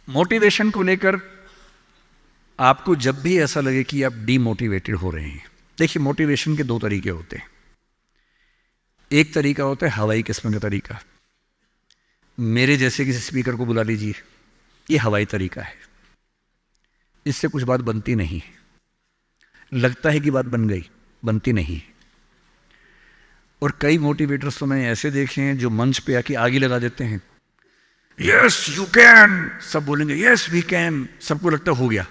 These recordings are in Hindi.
मोटिवेशन को लेकर आपको जब भी ऐसा लगे कि आप डीमोटिवेटेड हो रहे हैं, देखिए मोटिवेशन के दो तरीके होते हैं। एक तरीका होता है हवाई किस्म का तरीका, मेरे जैसे किसी स्पीकर को बुला लीजिए, ये हवाई तरीका है, इससे कुछ बात बनती नहीं है, लगता है कि बात बन गई, बनती नहीं है। और कई मोटिवेटर्स तो मैंने ऐसे देखे हैं जो मंच पे आके आगे लगा देते हैं, यस यू कैन, सब बोलेंगे यस वी कैन, सबको लगता हो गया।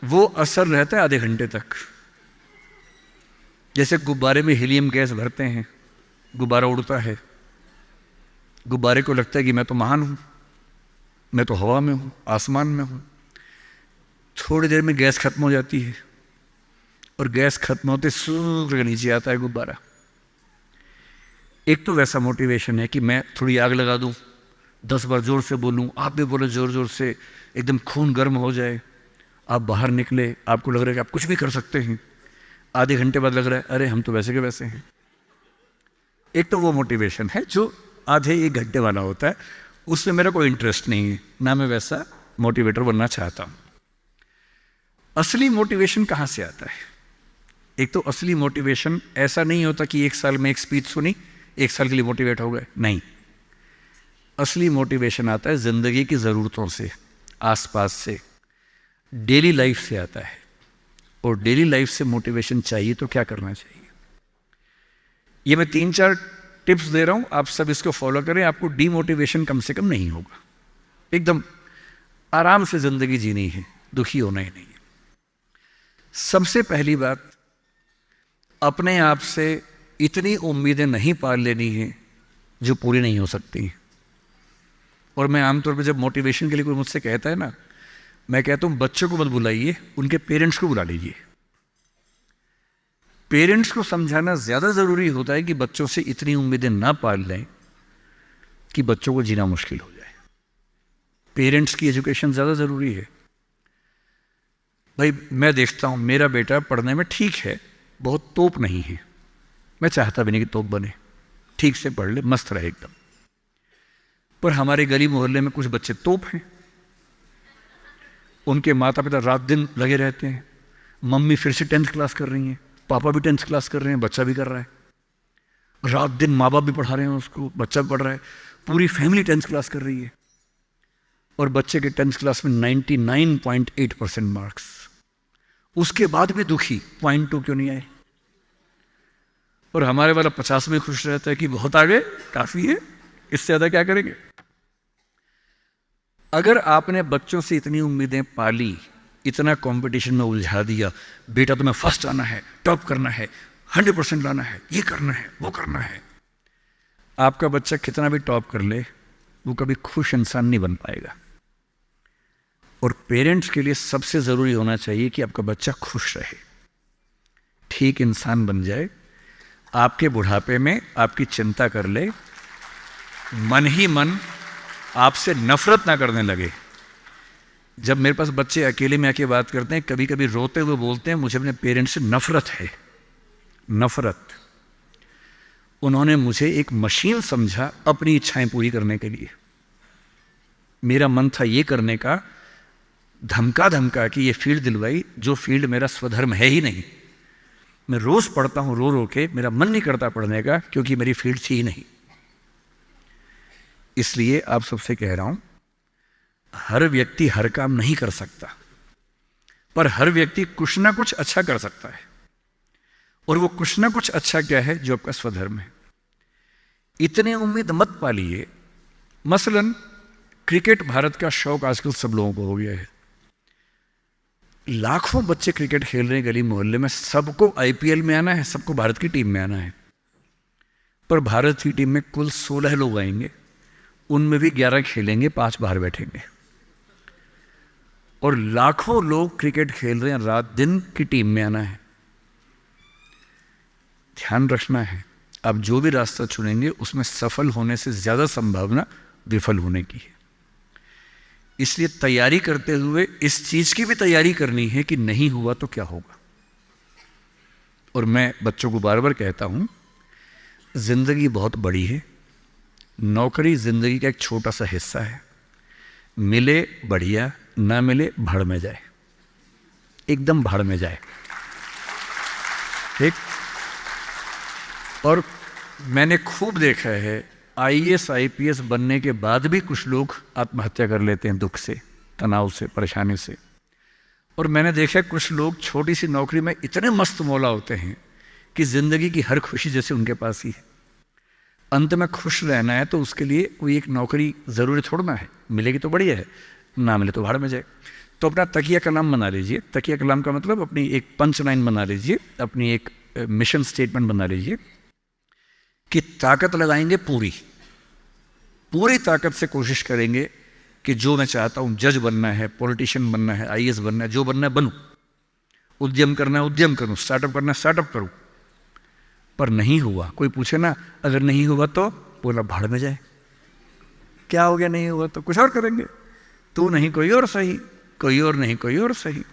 वो असर रहता है आधे घंटे तक, जैसे गुब्बारे में हीलियम गैस भरते हैं, गुब्बारा उड़ता है, गुब्बारे को लगता है कि मैं तो महान हूं, मैं तो हवा में हूं, आसमान में हूं। थोड़ी देर में गैस खत्म हो जाती है और गैस खत्म होते सूर्य के नीचे आता है गुब्बारा। एक तो वैसा मोटिवेशन है कि मैं थोड़ी आग लगा दूं, 10 बार जोर से बोलूं, आप भी बोले जोर जोर से, एकदम खून गर्म हो जाए, आप बाहर निकले, आपको लग रहा है कि आप कुछ भी कर सकते हैं, आधे घंटे बाद लग रहा है अरे हम तो वैसे के वैसे हैं। एक तो वो मोटिवेशन है जो आधे एक घंटे वाला होता है, उसमें मेरा कोई इंटरेस्ट नहीं है, ना मैं वैसा मोटिवेटर बनना चाहता हूं। असली मोटिवेशन कहां से आता है? एक तो असली मोटिवेशन ऐसा नहीं होता कि 1 साल में एक स्पीच सुनी, 1 साल के लिए मोटिवेट हो गए, नहीं। असली मोटिवेशन आता है जिंदगी की ज़रूरतों से, आसपास से, डेली लाइफ से आता है। और डेली लाइफ से मोटिवेशन चाहिए तो क्या करना चाहिए? ये मैं 3-4 टिप्स दे रहा हूं, आप सब इसको फॉलो करें, आपको डीमोटिवेशन कम से कम नहीं होगा। एकदम आराम से जिंदगी जीनी है, दुखी होना ही नहीं है। सबसे पहली बात, अपने आप से इतनी उम्मीदें नहीं पाल लेनी है जो पूरी नहीं हो सकती। और मैं आमतौर पर जब मोटिवेशन के लिए कोई मुझसे कहता है ना, मैं कहता हूं बच्चों को मत बुलाइए, उनके पेरेंट्स को बुला लीजिए। पेरेंट्स को समझाना ज्यादा जरूरी होता है कि बच्चों से इतनी उम्मीदें ना पाल लें कि बच्चों को जीना मुश्किल हो जाए। पेरेंट्स की एजुकेशन ज्यादा जरूरी है। भाई मैं देखता हूं मेरा बेटा पढ़ने में ठीक है, बहुत तोप नहीं है, मैं चाहता भी नहीं कि तोप बने, ठीक से पढ़ ले, मस्त रहे एकदम। पर हमारे गली मोहल्ले में कुछ बच्चे तोप हैं, उनके माता पिता रात दिन लगे रहते हैं, मम्मी फिर से 10th क्लास कर रही हैं, पापा भी 10th क्लास कर रहे हैं, बच्चा भी कर रहा है, रात दिन माँ बाप भी पढ़ा रहे हैं उसको, बच्चा भी पढ़ रहा है, पूरी फैमिली 10th क्लास कर रही है। और बच्चे के 10th क्लास में 99.8% मार्क्स, उसके बाद भी दुखी, 0.2 क्यों नहीं आए? और हमारे वाला 50 में खुश रहता है कि बहुत आगे, काफी है, इससे ज्यादा क्या करेंगे? अगर आपने बच्चों से इतनी उम्मीदें पाली, इतना कंपटीशन में उलझा दिया, बेटा तुम्हें फर्स्ट आना है, टॉप करना है, 100% लाना है, ये करना है, वो करना है, आपका बच्चा कितना भी टॉप कर ले, वो कभी खुश इंसान नहीं बन पाएगा। और पेरेंट्स के लिए सबसे जरूरी होना चाहिए कि आपका बच्चा खुश रहे, ठीक इंसान बन जाए, आपके बुढ़ापे में आपकी चिंता कर ले, मन ही मन आपसे नफरत ना करने लगे। जब मेरे पास बच्चे अकेले में आके बात करते हैं, कभी कभी रोते हुए बोलते हैं मुझे अपने पेरेंट्स से नफरत है, नफरत। उन्होंने मुझे एक मशीन समझा अपनी इच्छाएं पूरी करने के लिए। मेरा मन था ये करने का, धमका धमका कि ये फील्ड दिलवाई जो फील्ड मेरा स्वधर्म है ही नहीं। मैं रोज पढ़ता हूं रो रो के, मेरा मन नहीं करता पढ़ने का क्योंकि मेरी फील्ड थी ही नहीं। इसलिए आप सबसे कह रहा हूं, हर व्यक्ति हर काम नहीं कर सकता, पर हर व्यक्ति कुछ ना कुछ अच्छा कर सकता है। और वो कुछ ना कुछ अच्छा क्या है? जो आपका स्वधर्म है। इतने उम्मीद मत पालिए। मसलन क्रिकेट भारत का शौक आजकल सब लोगों को हो गया है, लाखों बच्चे क्रिकेट खेल रहे हैं गली मोहल्ले में, सबको आईपीएल में आना है, सबको भारत की टीम में आना है। पर भारत की टीम में कुल 16 लोग आएंगे, उनमें भी 11 खेलेंगे, 5 बाहर बैठेंगे। और लाखों लोग क्रिकेट खेल रहे हैं, रात दिन की टीम में आना है। ध्यान रखना है, आप जो भी रास्ता चुनेंगे उसमें सफल होने से ज्यादा संभावना विफल होने की है। इसलिए तैयारी करते हुए इस चीज की भी तैयारी करनी है कि नहीं हुआ तो क्या होगा। और मैं बच्चों को बार बार कहता हूं, जिंदगी बहुत बड़ी है, नौकरी जिंदगी का एक छोटा सा हिस्सा है। मिले बढ़िया, ना मिले भाड़ में जाए, एकदम भाड़ में जाए। ठीक। और मैंने खूब देखा है IAS IPS बनने के बाद भी कुछ लोग आत्महत्या कर लेते हैं, दुख से, तनाव से, परेशानी से। और मैंने देखा कुछ लोग छोटी सी नौकरी में इतने मस्त मौला होते हैं कि ज़िंदगी की हर खुशी जैसे उनके पास ही है। अंत में खुश रहना है तो उसके लिए कोई एक नौकरी ज़रूरी छोड़ना है, मिलेगी तो बढ़िया है, ना मिले तो भाड़ में जाए। तो अपना तकिया कलाम बना लीजिए। तकिया कलाम का मतलब अपनी एक पंच लाइन बना लीजिए, अपनी एक मिशन स्टेटमेंट बना लीजिए कि ताकत लगाएंगे पूरी पूरी ताकत से कोशिश करेंगे कि जो मैं चाहता हूँ, जज बनना है, पॉलिटिशियन बनना है, IAS बनना है, जो बनना है बनूँ, उद्यम करना है उद्यम करूँ, स्टार्टअप करना है स्टार्टअप करूँ। पर नहीं हुआ, कोई पूछे ना अगर नहीं हुआ तो बोला भाड़ में जाए। क्या हो गया नहीं हुआ तो कुछ और करेंगे, तू नहीं कोई और सही, कोई और नहीं कोई और सही।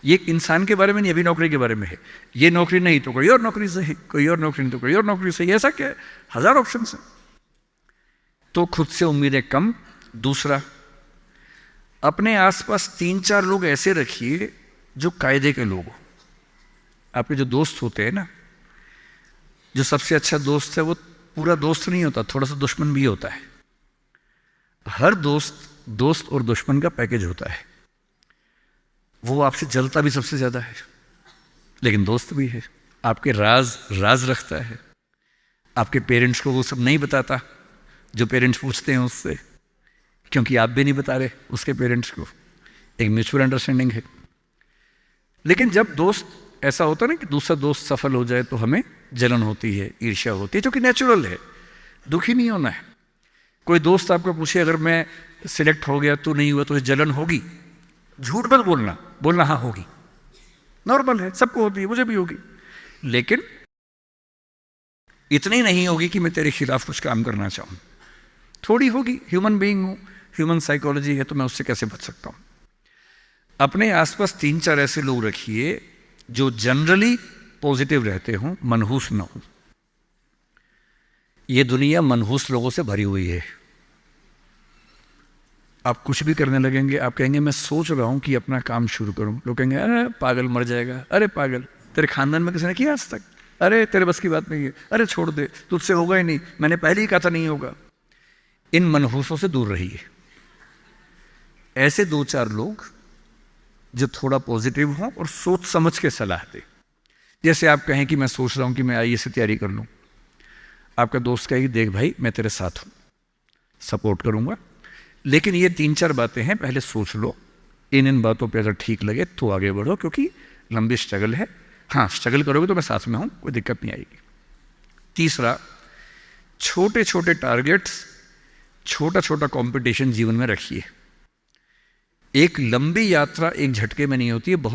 ये इंसान के बारे में नहीं, अभी नौकरी के बारे में है। ये नौकरी नहीं तो कोई और नौकरी सही, कोई और नौकरी नहीं तो कोई और नौकरी सही। ऐसा क्या है, हजार ऑप्शन है। तो खुद से उम्मीदें कम। दूसरा, अपने आसपास 3-4 लोग ऐसे रखिए जो कायदे के लोग हो। आपके जो दोस्त होते हैं ना, जो सबसे अच्छा दोस्त है वो पूरा दोस्त नहीं होता, थोड़ा सा दुश्मन भी होता है। हर दोस्त और दुश्मन का पैकेज होता है। वो आपसे जलता भी सबसे ज्यादा है लेकिन दोस्त भी है। आपके राज रखता है। आपके पेरेंट्स को वो सब नहीं बताता जो पेरेंट्स पूछते हैं उससे, क्योंकि आप भी नहीं बता रहे उसके पेरेंट्स को। एक म्यूचुअल अंडरस्टैंडिंग है। लेकिन जब दोस्त ऐसा होता है ना कि दूसरा दोस्त सफल हो जाए तो हमें जलन होती है, ईर्ष्या होती है, जो कि नेचुरल है। दुखी नहीं होना है। कोई दोस्त आपको पूछे अगर मैं सिलेक्ट हो गया तो नहीं हुआ तो जलन होगी, झूठ मत बोलना हाँ होगी, नॉर्मल है, सबको होती है, मुझे भी होगी। लेकिन इतनी नहीं होगी कि मैं तेरे खिलाफ कुछ काम करना चाहूं। थोड़ी होगी, ह्यूमन बीइंग हूं, ह्यूमन साइकोलॉजी है, तो मैं उससे कैसे बच सकता हूं। अपने आसपास 3-4 ऐसे लोग रखिए जो जनरली पॉजिटिव रहते हों, मनहूस ना हो। ये दुनिया मनहूस लोगों से भरी हुई है। आप कुछ भी करने लगेंगे, आप कहेंगे मैं सोच रहा हूं कि अपना काम शुरू करूं, लोग कहेंगे अरे पागल मर जाएगा, अरे पागल, तेरे खानदान में किसी ने किया आज तक, अरे तेरे बस की बात नहीं है, अरे छोड़ दे, तुझसे होगा ही नहीं, मैंने पहले ही कहा था नहीं होगा। इन मनहूसों से दूर रहिए। ऐसे 2-4 लोग जो थोड़ा पॉजिटिव हों और सोच समझ के सलाह दे। जैसे आप कहें कि मैं सोच रहा हूं कि मैं IAS से तैयारी कर लूं, आपका दोस्त कहेगी देख भाई मैं तेरे साथ हूं, सपोर्ट करूंगा, लेकिन ये 3-4 बातें हैं, पहले सोच लो, इन बातों पे अगर ठीक लगे तो आगे बढ़ो, क्योंकि लंबी स्ट्रगल है। हाँ, स्ट्रगल करोगे तो मैं साथ में हूं, कोई दिक्कत नहीं आएगी। तीसरा, छोटे छोटे टारगेट्स, छोटा छोटा कंपटीशन जीवन में रखिए। एक लंबी यात्रा एक झटके में नहीं होती है, बहुत